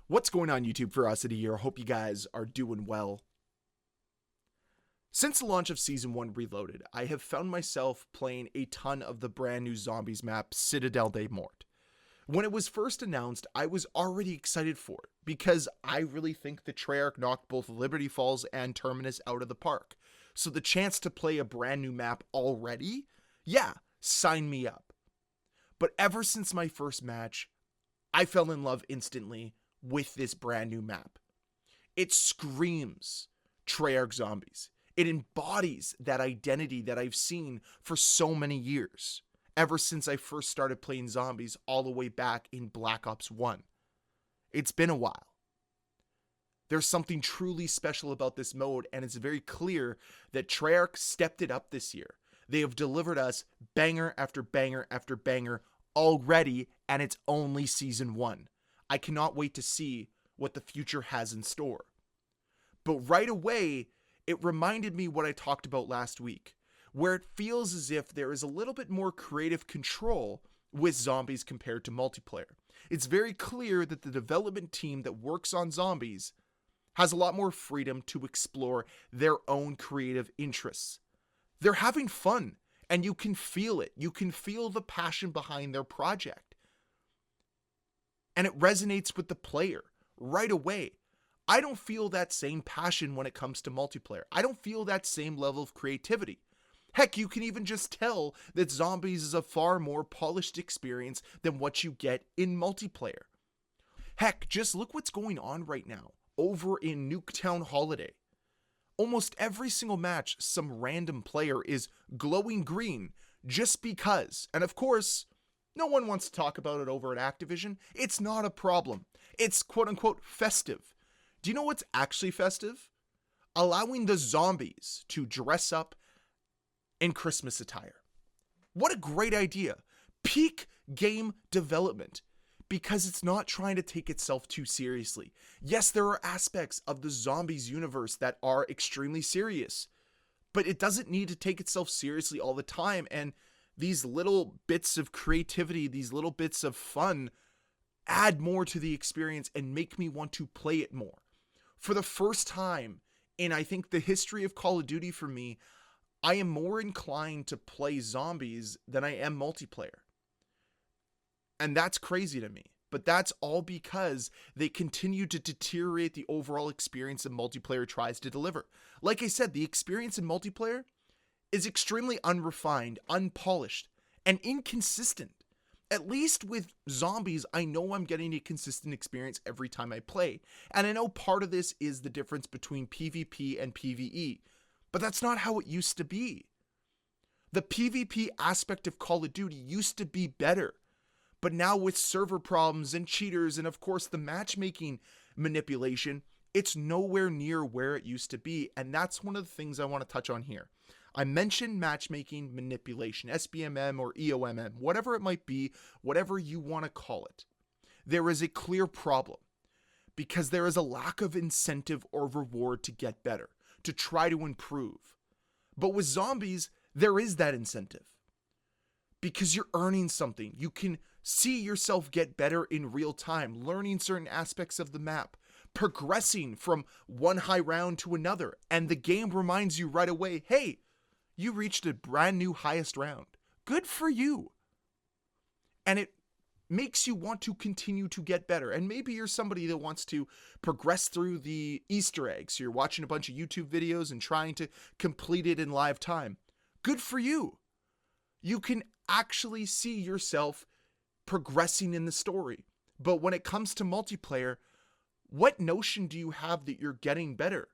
What's going on, YouTube? Ferocity here. Hope you guys are doing well. Since the launch of Season 1 Reloaded, I have found myself playing a ton of the brand new Zombies map, Citadel des Morts. When it was first announced, I was already excited for it, because I really think the Treyarch knocked both Liberty Falls and Terminus out of the park. So the chance to play a brand new map already? Yeah, sign me up. But ever since my first match, I fell in love instantly with this brand new map. It screams Treyarch Zombies. It embodies that identity that I've seen for so many years, ever since I first started playing Zombies all the way back in Black Ops 1. It's been a while. There's something truly special about this mode, and it's very clear that Treyarch stepped it up this year. They have delivered us banger after banger after banger already, and it's only Season 1. I cannot wait to see what the future has in store. But right away, it reminded me what I talked about last week, where it feels as if there is a little bit more creative control with Zombies compared to multiplayer. It's very clear that the development team that works on Zombies has a lot more freedom to explore their own creative interests. They're having fun, and you can feel it. You can feel the passion behind their project. And it resonates with the player right away. I don't feel that same passion when it comes to multiplayer. I don't feel that same level of creativity. Heck, you can even just tell that Zombies is a far more polished experience than what you get in multiplayer. Heck, just look what's going on right now over in Nuketown Holiday. Almost every single match, some random player is glowing green just because. And of course, no one wants to talk about it over at Activision. It's not a problem. It's quote-unquote festive. Do you know what's actually festive? Allowing the zombies to dress up in Christmas attire. What a great idea. Peak game development. Because it's not trying to take itself too seriously. Yes, there are aspects of the Zombies universe that are extremely serious. But it doesn't need to take itself seriously all the time. And these little bits of creativity, these little bits of fun, add more to the experience and make me want to play it more. For the first time in, I think, the history of Call of Duty for me, I am more inclined to play Zombies than I am multiplayer. And that's crazy to me. But that's all because they continue to deteriorate the overall experience that multiplayer tries to deliver. Like I said, the experience in multiplayer is extremely unrefined, unpolished, and inconsistent. At least with Zombies, I know I'm getting a consistent experience every time I play. And I know part of this is the difference between PvP and PvE. But that's not how it used to be. The PvP aspect of Call of Duty used to be better. But now with server problems and cheaters and of course the matchmaking manipulation, it's nowhere near where it used to be. And that's one of the things I want to touch on here. I mentioned matchmaking manipulation, SBMM or EOMM, whatever it might be, whatever you want to call it. There is a clear problem because there is a lack of incentive or reward to get better, to try to improve. But with Zombies, there is that incentive because you're earning something. You can see yourself get better in real time, learning certain aspects of the map, progressing from one high round to another. And the game reminds you right away, hey, you reached a brand new highest round. Good for you. And it makes you want to continue to get better. And maybe you're somebody that wants to progress through the Easter eggs. So you're watching a bunch of YouTube videos and trying to complete it in live time. Good for you. You can actually see yourself progressing in the story. But when it comes to multiplayer, what notion do you have that you're getting better?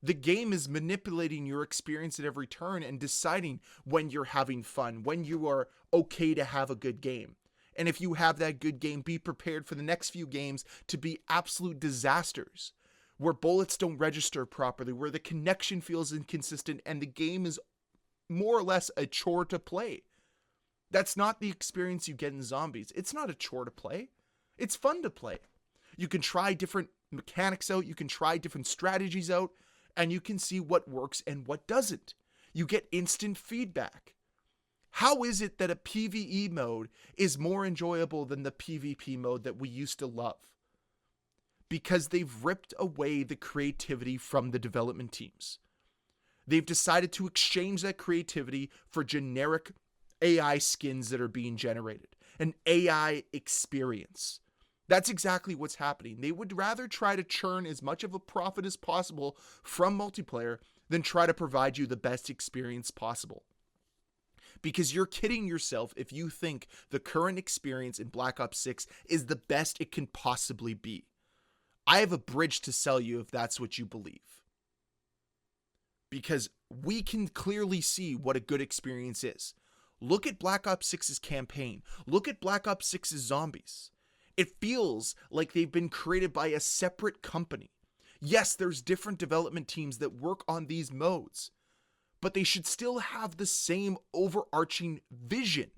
The game is manipulating your experience at every turn and deciding when you're having fun, when you are okay to have a good game. And if you have that good game, be prepared for the next few games to be absolute disasters, where bullets don't register properly, where the connection feels inconsistent, and the game is more or less a chore to play. That's not the experience you get in Zombies. It's not a chore to play. It's fun to play. You can try different mechanics out, you can try different strategies out, and you can see what works and what doesn't. You get instant feedback. How is it that a PvE mode is more enjoyable than the PvP mode that we used to love? because they've ripped away the creativity from the development teams. They've decided to exchange that creativity for generic AI skins that are being generated, an AI experience. That's exactly what's happening. They would rather try to churn as much of a profit as possible from multiplayer than try to provide you the best experience possible. Because you're kidding yourself if you think the current experience in Black Ops 6 is the best it can possibly be. I have a bridge to sell you if that's what you believe. Because we can clearly see what a good experience is. Look at Black Ops 6's campaign. Look at Black Ops 6's zombies. It feels like they've been created by a separate company. Yes, there's different development teams that work on these modes, but they should still have the same overarching vision.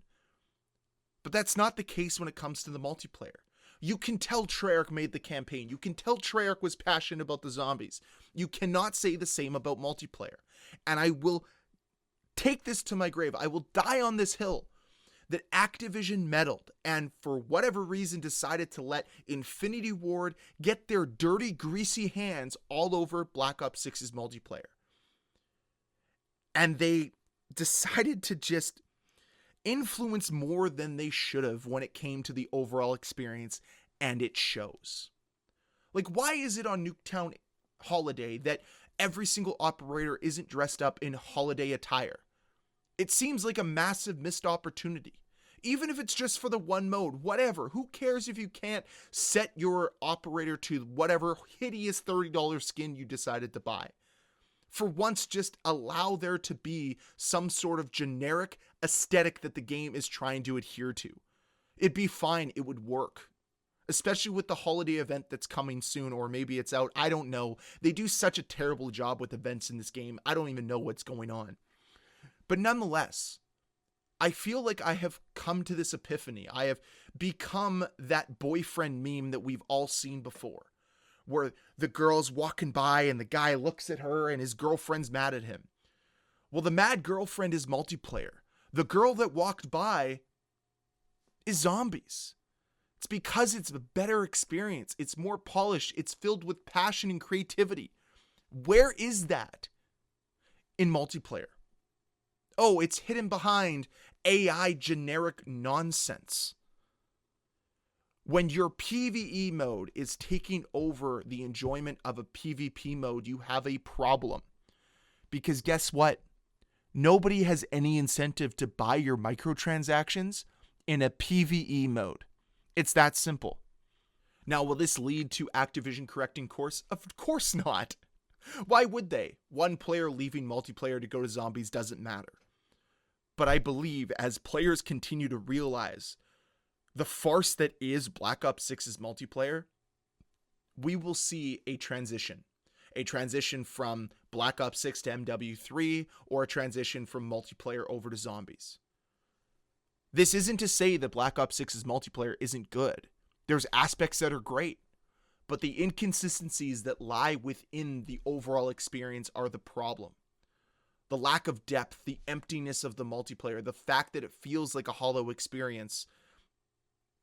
But that's not the case when it comes to the multiplayer. You can tell Treyarch made the campaign. You can tell Treyarch was passionate about the zombies. You cannot say the same about multiplayer. And I will take this to my grave. I will die on this hill that Activision meddled and for whatever reason decided to let Infinity Ward get their dirty, greasy hands all over Black Ops 6's multiplayer. And they decided to just influence more than they should have when it came to the overall experience, and it shows. Like, why is it on Nuketown Holiday that every single operator isn't dressed up in holiday attire? It seems like a massive missed opportunity. Even if it's just for the one mode, whatever. Who cares if you can't set your operator to whatever hideous $30 skin you decided to buy? For once, just allow there to be some sort of generic aesthetic that the game is trying to adhere to. It'd be fine. It would work. Especially with the holiday event that's coming soon, or maybe it's out. I don't know. They do such a terrible job with events in this game. I don't even know what's going on. But nonetheless, I feel like I have come to this epiphany. I have become that boyfriend meme that we've all seen before, where the girl's walking by and the guy looks at her and his girlfriend's mad at him. Well, the mad girlfriend is multiplayer. The girl that walked by is zombies. It's because it's a better experience. It's more polished. It's filled with passion and creativity. Where is that in multiplayer? Oh, it's hidden behind AI generic nonsense. When your PvE mode is taking over the enjoyment of a PvP mode, you have a problem. Because guess what? Nobody has any incentive to buy your microtransactions in a PvE mode. It's that simple. Now, will this lead to Activision correcting course? Of course not. Why would they? One player leaving multiplayer to go to zombies doesn't matter. But I believe as players continue to realize the farce that is Black Ops 6's multiplayer, we will see a transition. A transition from Black Ops 6 to MW3, or a transition from multiplayer over to zombies. This isn't to say that Black Ops 6's multiplayer isn't good. There's aspects that are great, but the inconsistencies that lie within the overall experience are the problem. The lack of depth, the emptiness of the multiplayer, the fact that it feels like a hollow experience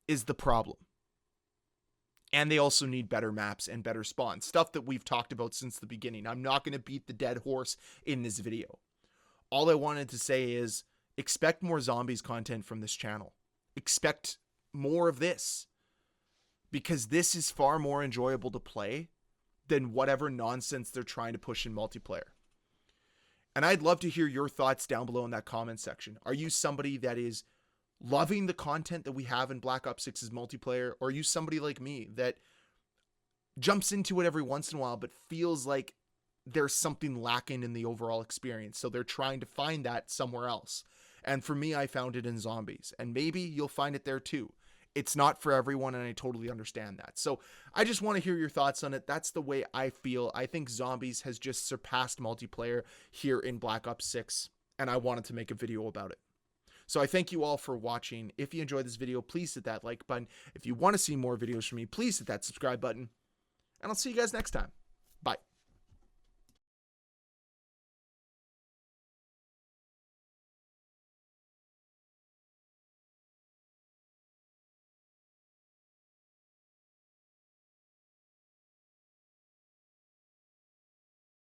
is the problem. And they also need better maps and better spawns, stuff that we've talked about since the beginning. I'm not going to beat the dead horse in this video. All I wanted to say is expect more zombies content from this channel. Expect more of this, because this is far more enjoyable to play than whatever nonsense they're trying to push in multiplayer. And I'd love to hear your thoughts down below in that comment section. Are you somebody that is loving the content that we have in Black Ops 6's multiplayer? Or are you somebody like me that jumps into it every once in a while but feels like there's something lacking in the overall experience, so they're trying to find that somewhere else? And for me, I found it in zombies. And maybe you'll find it there too. It's not for everyone, and I totally understand that. So I just want to hear your thoughts on it. That's the way I feel. I think zombies has just surpassed multiplayer here in Black Ops 6, and I wanted to make a video about it. So I thank you all for watching. If you enjoyed this video, please hit that like button. If you want to see more videos from me, please hit that subscribe button, and I'll see you guys next time.